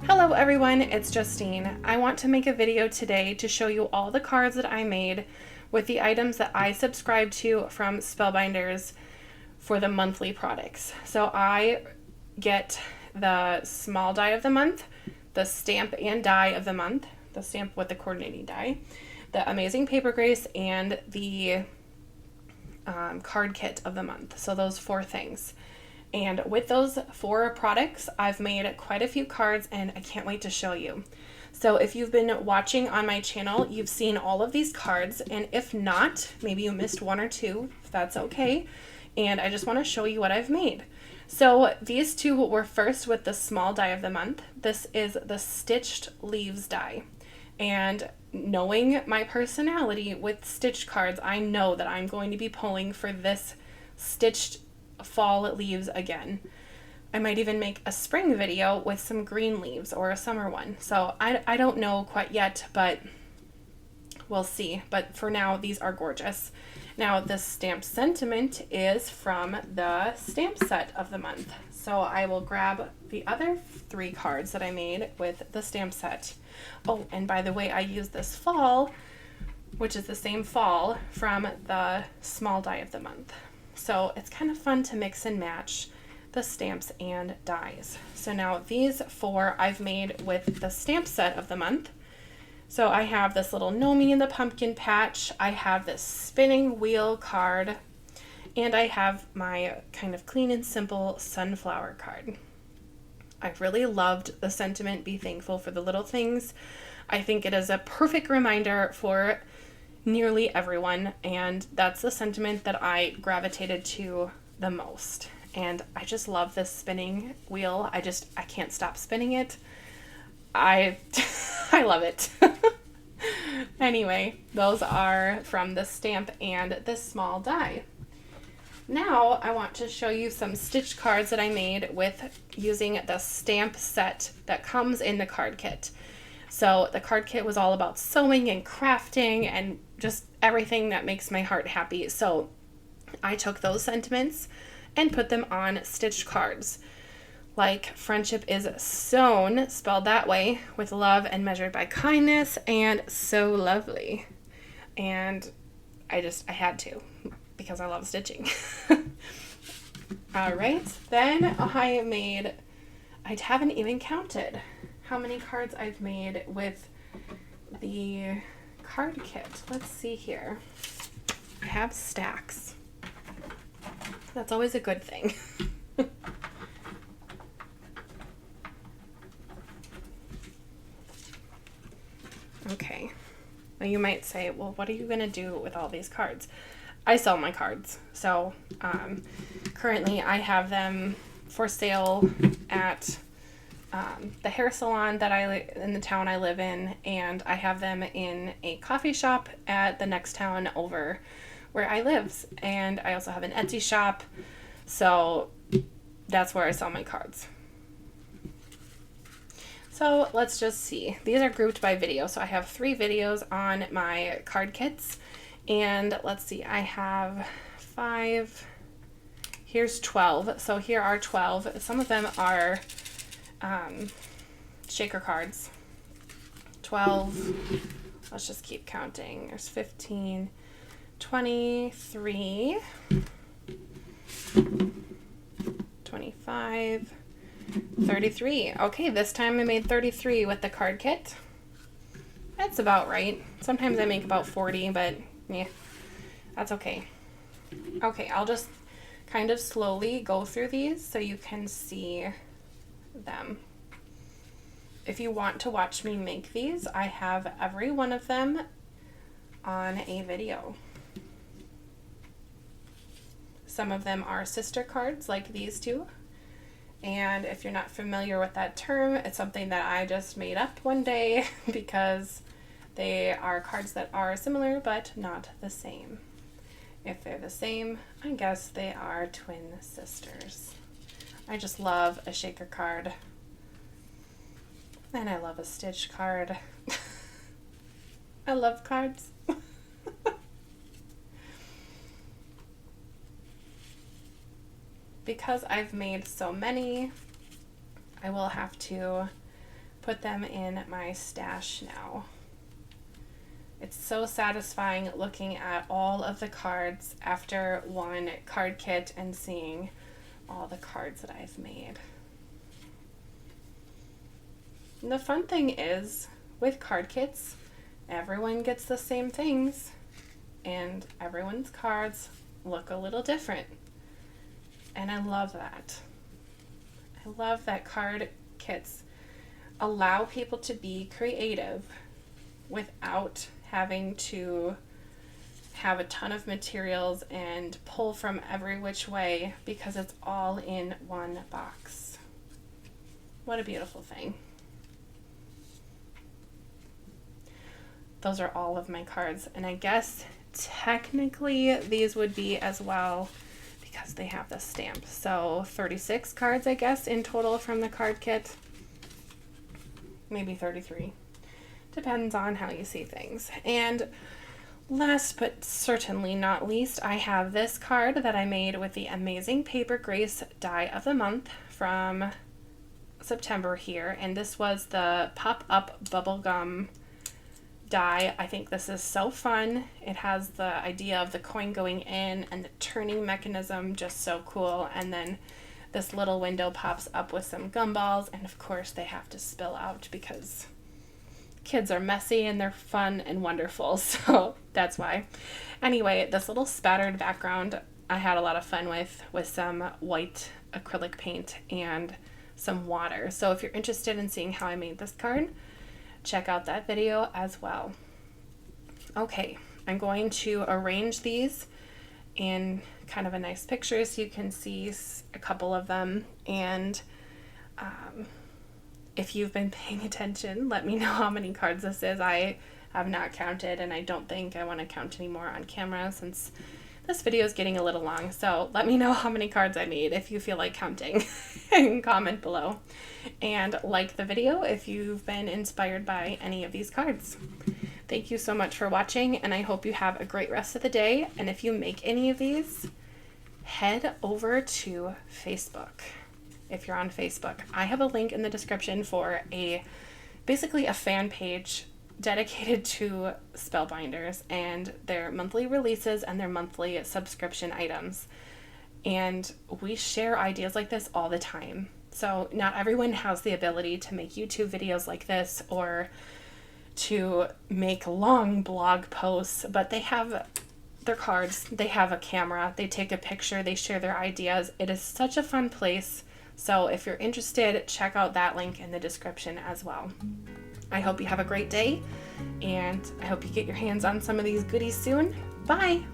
Hello everyone, it's Justine. I want to make a video today to show you all the cards that I made with the items that I subscribe to from Spellbinders for the monthly products. So I get the small die of the month, the stamp and die of the month, the stamp with the coordinating die, the amazing paper grace, and the card kit of the month. So those four things. And with those four products, I've made quite a few cards and I can't wait to show you. So if you've been watching on my channel, you've seen all of these cards, and if not, maybe you missed one or two, that's okay. And I just want to show you what I've made. So these two were first with the small die of the month. This is the stitched leaves die. And knowing my personality with stitched cards, I know that I'm going to be pulling for this stitched fall leaves again. I might even make a spring video with some green leaves or a summer one. So I don't know quite yet, but we'll see. But for now, these are gorgeous. Now, the stamp sentiment is from the stamp set of the month. So I will grab the other three cards that I made with the stamp set. Oh, and by the way, I used this fall, which is the same fall from the small die of the month. So it's kind of fun to mix and match the stamps and dies. So now these four I've made with the stamp set of the month. So I have this little Nomi in the pumpkin patch, I have this spinning wheel card, and I have my kind of clean and simple sunflower card. I really loved the sentiment, be thankful for the little things. I think it is a perfect reminder for nearly everyone, and that's the sentiment that I gravitated to the most. And I just love this spinning wheel. I can't stop spinning it. I love it. Anyway, those are from the stamp and the small die. Now I want to show you some stitched cards that I made with using the stamp set that comes in the card kit. So the card kit was all about sewing and crafting and just everything that makes my heart happy. So I took those sentiments and put them on stitched cards. Like friendship is sewn, spelled that way, with love and measured by kindness, and so lovely. And I had to, because I love stitching. All right, then I haven't even counted how many cards I've made with the card kit. Let's see here. I have stacks. That's always a good thing. Okay. Well, you might say, well, what are you going to do with all these cards? I sell my cards. So currently I have them for sale at the hair salon that in the town I live in, and I have them in a coffee shop at the next town over where I live, and I also have an Etsy shop, so that's where I sell my cards. So let's just see. These are grouped by video, so I have 3 videos on my card kits, and let's see, I have 5, here's 12, so here are 12. Some of them are shaker cards. 12, let's just keep counting. There's 15, 23, 25, 33. Okay, this time I made 33 with the card kit. That's about right. Sometimes I make about 40, but yeah, that's okay. Okay, I'll just kind of slowly go through these so you can see them. If you want to watch me make these, I have every one of them on a video. Some of them are sister cards like these two. And if you're not familiar with that term, it's something that I just made up one day because they are cards that are similar but not the same. If they're the same, I guess they are twin sisters. I just love a shaker card. And I love a stitch card. I love cards. Because I've made so many, I will have to put them in my stash now. It's so satisfying looking at all of the cards after one card kit and seeing all the cards that I've made. And the fun thing is, with card kits, everyone gets the same things, and everyone's cards look a little different. And I love that. I love that card kits allow people to be creative without having to have a ton of materials and pull from every which way, because it's all in one box. What a beautiful thing. Those are all of my cards, and I guess technically these would be as well because they have the stamp. So 36 cards, I guess, in total from the card kit. Maybe 33. Depends on how you see things. And last but certainly not least, I have this card that I made with the amazing Paper Grace die of the month from September here. And this was the pop-up bubblegum die. I think this is so fun. It has the idea of the coin going in and the turning mechanism, just so cool. And then this little window pops up with some gumballs, and of course they have to spill out because kids are messy and they're fun and wonderful, so that's why. Anyway, this little spattered background I had a lot of fun with some white acrylic paint and some water. So if you're interested in seeing how I made this card, check out that video as well. Okay, I'm going to arrange these in kind of a nice picture so you can see a couple of them. And if you've been paying attention, let me know how many cards this is. I have not counted, and I don't think I want to count anymore on camera since this video is getting a little long. So let me know how many cards I made if you feel like counting and comment below. And like the video if you've been inspired by any of these cards. Thank you so much for watching, and I hope you have a great rest of the day. And if you make any of these, head over to Facebook. If you're on Facebook, I have a link in the description for basically a fan page dedicated to Spellbinders and their monthly releases and their monthly subscription items. And we share ideas like this all the time. So not everyone has the ability to make YouTube videos like this or to make long blog posts, but they have their cards, they have a camera, they take a picture, they share their ideas. It is such a fun place. So if you're interested, check out that link in the description as well. I hope you have a great day, and I hope you get your hands on some of these goodies soon. Bye!